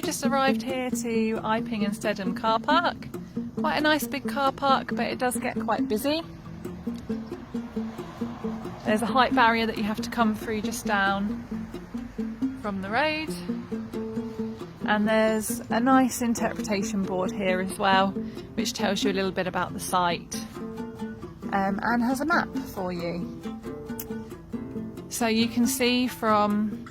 we've just arrived here to Iping and Stedham car park. Quite a nice big car park, but it does get quite busy. There's a height barrier that you have to come through just down from the road. And there's a nice interpretation board here as well, which tells you a little bit about the site and has a map for you. So you can see from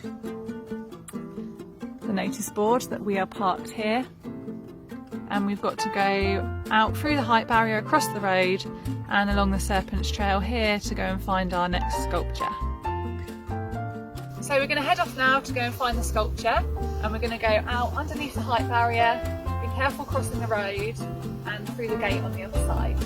the notice board that we are parked here, and we've got to go out through the height barrier across the road and along the Serpent's Trail here to go and find our next sculpture. So we're going to head off now to go and find the sculpture, and we're going to go out underneath the height barrier, be careful crossing the road and through the gate on the other side.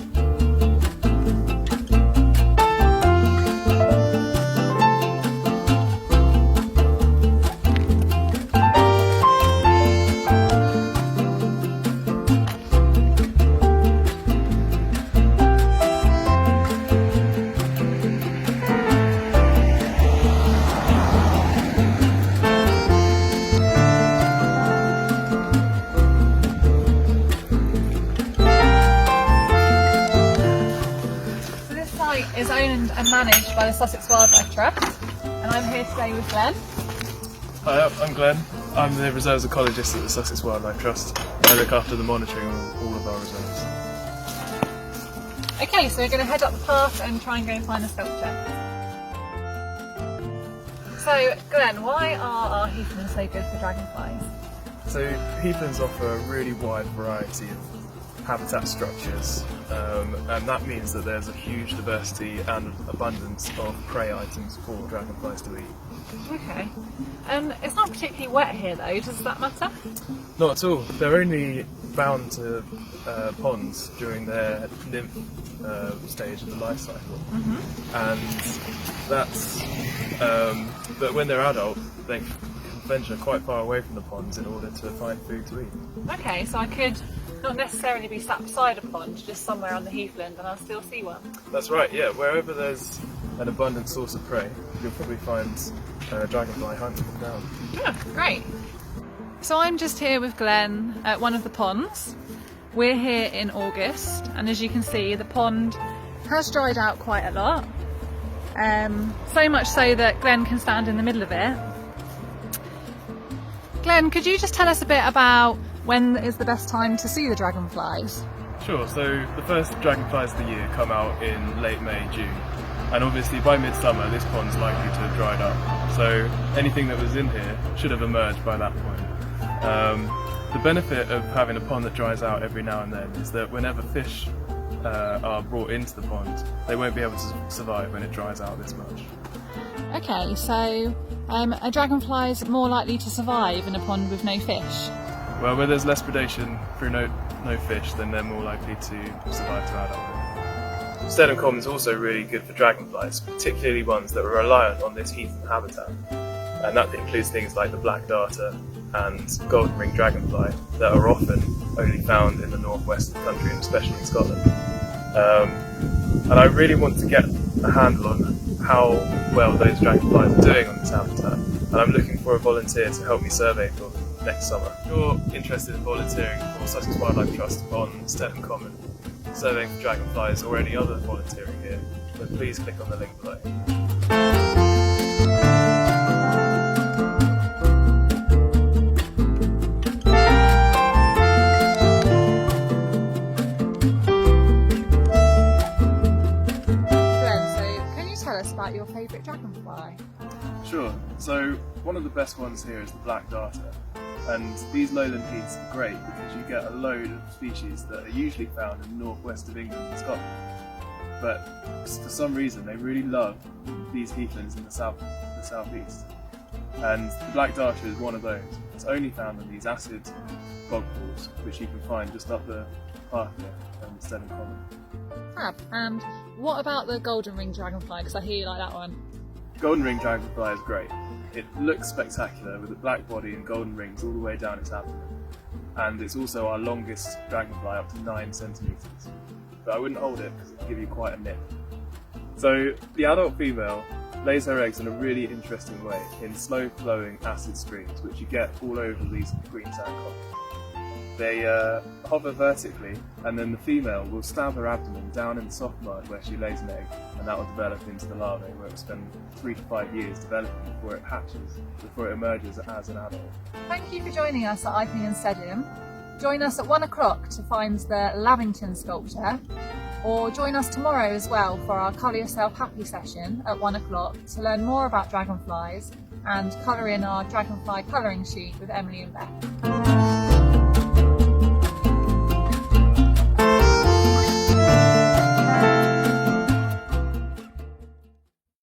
Is owned and managed by the Sussex Wildlife Trust, and I'm here today with Glenn. Hi, I'm Glenn. I'm the reserves ecologist at the Sussex Wildlife Trust. I look after the monitoring of all of our reserves. Okay, so we're going to head up the path and try and go and find the sculpture. So Glenn, why are our heathlands so good for dragonflies? So heathlands offer a really wide variety of habitat structures, and that means that there's a huge diversity and abundance of prey items for dragonflies to eat. Okay. It's not particularly wet here though, does that matter? Not at all. They're only bound to ponds during their nymph stage of the life cycle. And that's but when they're adult they can venture quite far away from the ponds in order to find food to eat. Okay, so I could not necessarily be sat beside a pond, just somewhere on the heathland and I'll still see one. That's right, yeah. Wherever there's an abundant source of prey, you'll probably find a dragonfly hunting them down. Yeah, great. So I'm just here with Glenn at one of the ponds. We're here in August, and as you can see the pond has dried out quite a lot. So much so that Glenn can stand in the middle of it. Glenn, could you just tell us a bit about when is the best time to see the dragonflies? Sure, so the first dragonflies of the year come out in late May, June, and obviously by midsummer this pond's likely to have dried up, so anything that was in here should have emerged by that point. The benefit of having a pond that dries out every now and then is that whenever fish are brought into the pond, they won't be able to survive when it dries out this much. Okay, so are dragonflies more likely to survive in a pond with no fish? Well, where there's less predation through no fish, then they're more likely to survive to adulthood. Stedham Common is also really good for dragonflies, particularly ones that are reliant on this heathland habitat. And that includes things like the black darter and golden ring dragonfly that are often only found in the northwest of the country and especially in Scotland. And I really want to get a handle on how well those dragonflies are doing on this habitat, and I'm looking for a volunteer to help me survey for them next summer. If you're interested in volunteering for Sussex Wildlife Trust on Stedham Common, surveying for dragonflies or any other volunteering here, then please click on the link below. About your favourite dragonfly? Sure, so one of the best ones here is the black darter, and these lowland heaths are great because you get a load of species that are usually found in the northwest of England and Scotland, but for some reason they really love these heathlands in the southeast, and the black darter is one of those. It's only found in these acid bog pools which you can find just up the path here in Stedham Common. Fab. And what about the golden ring dragonfly? Because I hear you like that one. Golden ring dragonfly is great. It looks spectacular with a black body and golden rings all the way down its abdomen. And it's also our longest dragonfly, up to 9 centimetres. But I wouldn't hold it because it would give you quite a nip. So the adult female lays her eggs in a really interesting way in slow flowing acid streams, which you get all over these green sand colonies. They hover vertically, and then the female will stab her abdomen down in the soft mud where she lays an egg, and that will develop into the larvae, where it will spend 3 to 5 years developing before it hatches, before it emerges as an adult. Thank you for joining us at Iping and Stedham. Join us at 1 o'clock to find the Lavington sculpture, or join us tomorrow as well for our Colour Yourself Happy session at 1 o'clock to learn more about dragonflies and colour in our dragonfly colouring sheet with Emily and Beth.